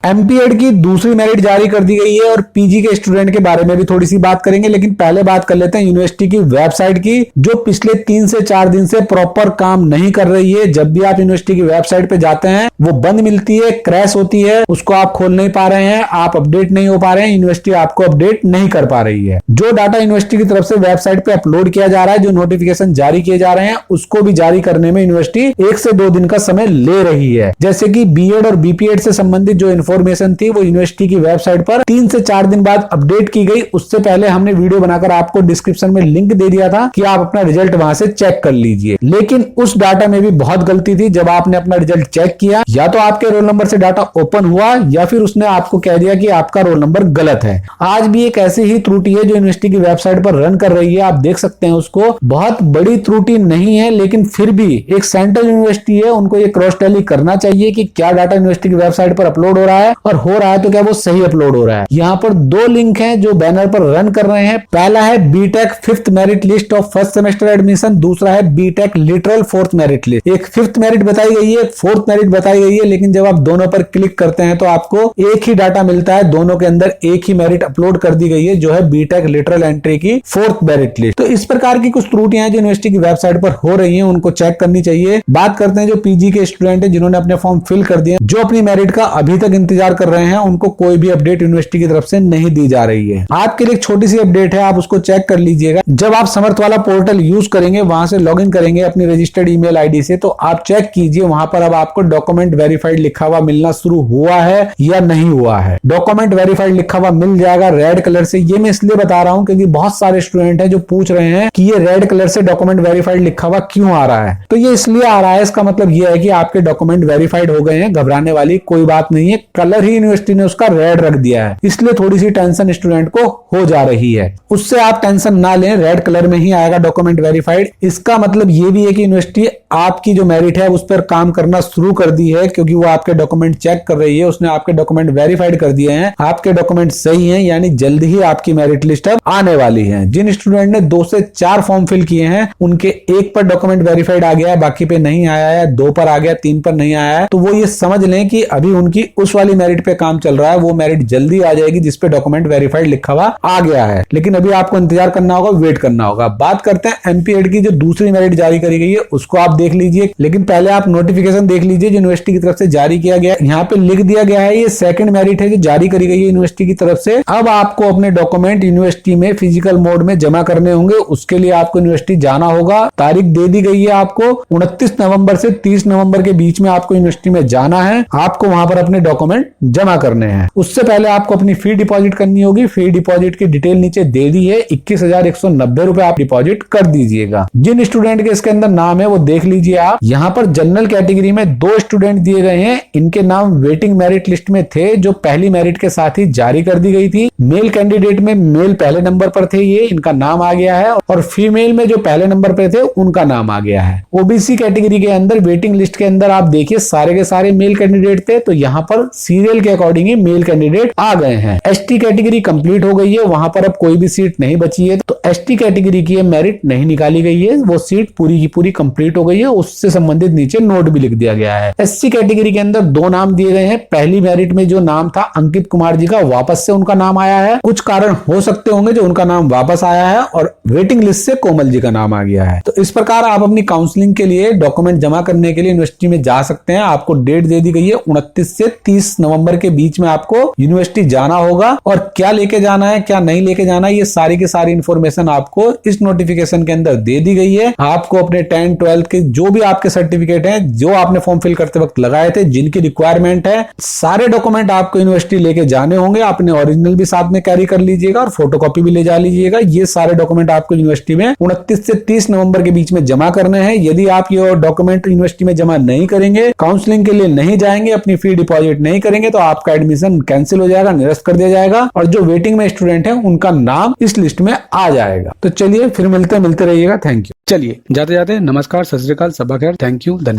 MPEd की दूसरी merit जारी कर दी गई है और पीजी के स्टूडेंट के बारे में भी थोड़ी सी बात करेंगे, लेकिन पहले बात कर लेते हैं यूनिवर्सिटी की वेबसाइट की, जो पिछले 3 से 4 दिन से प्रॉपर काम नहीं कर रही है। जब भी आप यूनिवर्सिटी की वेबसाइट पे जाते हैं वो बंद मिलती है, क्रैश होती है, उसको आप खोल नहीं पा रहे हैं, आप अपडेट नहीं हो पा रहे हैं, यूनिवर्सिटी आपको अपडेट नहीं कर पा रही है। जो डाटा यूनिवर्सिटी की तरफ से वेबसाइट पे अपलोड किया जा रहा है, जो नोटिफिकेशन जारी किए जा रहे हैं, उसको भी जारी करने में यूनिवर्सिटी 1 से 2 दिन का समय ले रही है। जैसे कि बीएड और बीपीएड से संबंधित जो इन्फॉर्मेशन थी वो यूनिवर्सिटी की वेबसाइट पर 3 से 4 दिन बाद अपडेट की गई। उससे पहले हमने वीडियो बनाकर आपको डिस्क्रिप्शन में लिंक दे दिया था कि आप अपना रिजल्ट वहां से चेक कर लीजिए, लेकिन उस डाटा में भी बहुत गलती थी। जब आपने अपना रिजल्ट चेक किया, या तो आपके रोल नंबर से डाटा ओपन हुआ या फिर उसने आपको कह दिया कि आपका रोल नंबर गलत है। आज भी एक ऐसी ही त्रुटि है जो यूनिवर्सिटी की वेबसाइट पर रन कर रही है, आप देख सकते हैं उसको। बहुत बड़ी त्रुटि नहीं है, लेकिन फिर भी एक सेंट्रल यूनिवर्सिटी है, उनको ये क्रॉस टैली करना चाहिए कि क्या डाटा यूनिवर्सिटी की वेबसाइट पर अपलोड हो रहा है, और हो रहा है तो क्या वो सही अपलोड हो रहा है। यहाँ पर 2 लिंक हैं जो बैनर पर रन कर रहे हैं। पहला है B Tech 5th merit list of first semester admission, दूसरा है BTech literal 4th merit list. एक 5th मेरिट बताई गई है, 4th मेरिट बताई गई है, लेकिन जब आप दोनों पर क्लिक करते हैं तो आपको एक ही डाटा मिलता है। दोनों के अंदर एक ही मेरिट अपलोड कर दी गई है, जो है बीटेक लिटरल एंट्री की 4th मेरिट लिस्ट। तो इस प्रकार की कुछ त्रुटियां हैं जो यूनिवर्सिटी की वेबसाइट पर हो रही हैं, उनको चेक करनी चाहिए। बात करते हैं जो पीजी के स्टूडेंट हैं जिन्होंने अपने फॉर्म फिल कर दिए, जो अपनी मेरिट का अभी तक इंतजार कर रहे हैं, उनको कोई भी अपडेट यूनिवर्सिटी की तरफ से नहीं दी जा रही है। आपके लिए एक छोटी सी अपडेट है, आप उसको चेक कर लीजिएगा। जब आप समर्थ वाला पोर्टल यूज करेंगे, वहां से लॉगिन करेंगे अपनी रजिस्टर्ड ईमेल आईडी से, तो आप चेक कीजिए वहां पर अब आपको डॉक्यूमेंट वेरीफाइड लिखा हुआ मिलना शुरू हुआ है या नहीं हुआ है। डॉक्यूमेंट वेरीफाइड लिखा हुआ मिल जाएगा रेड कलर से। ये मैं इसलिए बता रहा हूं क्योंकि बहुत सारे स्टूडेंट हैं जो पूछ रहे हैं कि ये रेड कलर से डॉक्यूमेंट वेरीफाइड लिखा हुआ क्यों आ रहा है। तो ये इसलिए आ रहा है, इसका मतलब ये है कि आपके डॉक्यूमेंट वेरीफाइड हो गए हैं। घबराने वाली कोई बात नहीं है, कलर ही यूनिवर्सिटी ने उसका रेड रख दिया है, इसलिए थोड़ी सी टेंशन स्टूडेंट को हो जा रही है। उससे आप टेंशन ना लें, रेड कलर में ही आएगा डॉक्यूमेंट वेरीफाइड। इसका मतलब ये भी है कि यूनिवर्सिटी आपकी जो मेरिट है उस पर काम करना शुरू कर दी है, क्योंकि वो आपके डॉक्यूमेंट चेक कर रही है, उसने आपके डॉक्यूमेंट वेरीफाइड कर दिए हैं, आपके डॉक्यूमेंट सही हैं, यानी जल्द ही आपकी मेरिट लिस्ट अब आने वाली है। जिन स्टूडेंट ने 2 से 4 फॉर्म फिल किए हैं, उनके 1 पर डॉक्यूमेंट वेरीफाइड आ गया है, बाकी पे नहीं आया है, 2 पर आ गया, 3 पर नहीं आया है, तो वो ये समझ लें कि अभी उनकी उस वाली मेरिट पे काम चल रहा है। वो मेरिट जल्दी आ जाएगी जिसपे डॉक्यूमेंट वेरीफाइड लिखा हुआ आ गया है, लेकिन अभी आपको इंतजार करना होगा, वेट करना होगा। बात करते हैं एमपीएड की, जो दूसरी मेरिट जारी करी गई है उसको आप देख लीजिए, लेकिन पहले आप नोटिफिकेशन देख लीजिए जो यूनिवर्सिटी की तरफ से जारी किया गया है। यहाँ पे लिख दिया गया है ये 2nd मेरिट है जो जारी करी गई है यूनिवर्सिटी की तरफ से। अब आपको अपने डॉक्यूमेंट यूनिवर्सिटी में फिजिकल मोड में जमा करने होंगे, उसके लिए आपको यूनिवर्सिटी जाना होगा। तारीख दे दी गई है आपको 29 नवंबर से 30 नवंबर के बीच में आपको यूनिवर्सिटी में जाना है, आपको वहां पर अपने डॉक्यूमेंट जमा करने हैं। उससे पहले आपको अपनी फी डिपॉजिट करनी होगी। फी डिपॉजिट की डिटेल नीचे दे दी है, 21,190 रुपए आप डिपॉजिट कर दीजिएगा। जिन स्टूडेंट के इसके अंदर नाम है वो देख लीजिए आप। यहाँ पर जनरल कैटेगरी में 2 स्टूडेंट दिए गए हैं, इनके नाम वेटिंग मेरिट लिस्ट में थे, जो पहली मेरिट के साथ ही जारी कर दी गई थी। मेल कैंडिडेट में मेल पहले नंबर पर थे, ये इनका नाम आ गया है, और फीमेल में जो पहले नंबर पर थे उनका नाम आ गया है। ओबीसी कैटेगरी के अंदर वेटिंग लिस्ट के अंदर आप देखिए सारे के सारे मेल कैंडिडेट थे, तो यहाँ पर सीरियल के अकॉर्डिंग ही मेल कैंडिडेट आ गए हैं। एसटी कैटेगरी कंप्लीट हो गई है, वहां पर अब कोई भी सीट नहीं बची है, तो एसटी कैटेगरी की मेरिट नहीं निकाली गई है, वो सीट पूरी की पूरी कंप्लीट हो गई है। उससे संबंधित नीचे नोट भी लिख दिया गया है। एससी कैटेगरी के अंदर 2 नाम दिए गए हैं। पहली मेरिट में जो नाम था अंकित कुमार जी का, वापस से उनका नाम आया है। कुछ कारण हो सकते होंगे जो उनका नाम वापस आया है, और वेटिंग लिस्ट से कोमल जी का नाम आ गया है। तो इस प्रकार आप अपनी काउंसलिंग के लिए डॉक्यूमेंट जमा करने के लिए यूनिवर्सिटी में जा सकते हैं। आपको डेट दे दी गई है 29 से 30 नवंबर के बीच में आपको यूनिवर्सिटी जाना होगा, और क्या लेके जाना है क्या नहीं लेके जाना है ये सारी की सारी इंफॉर्मेशन आपको इस नोटिफिकेशन के अंदर दे दी गई है। आपको अपने 10th 12th के जो भी आपके सर्टिफिकेट हैं, जो आपने फॉर्म फिल करते वक्त लगाए थे, जिनकी रिक्वायरमेंट है, सारे डॉक्यूमेंट आपको यूनिवर्सिटी लेके जाने होंगे। अपने ओरिजिनल भी साथ में कैरी कर लीजिएगा और फोटोकॉपी भी ले जा लीजिएगा। ये सारे डॉक्यूमेंट आपको यूनिवर्सिटी में 29 से 30 नवंबर के बीच में जमा करने हैं। यदि आप ये डॉक्यूमेंट यूनिवर्सिटी में जमा नहीं करेंगे, काउंसलिंग के लिए नहीं जाएंगे, अपनी फी डिपॉजिट नहीं करेंगे, तो आपका एडमिशन कैंसिल हो जाएगा, निरस्त कर दिया जाएगा, और जो वेटिंग में स्टूडेंट है उनका नाम इस लिस्ट में आ जाएगा। तो चलिए फिर मिलते रहिएगा। Thank you. चलिए जाते जाते नमस्कार, सत श्री अकाल, सबा खैर, थैंक यू, धन्यवाद।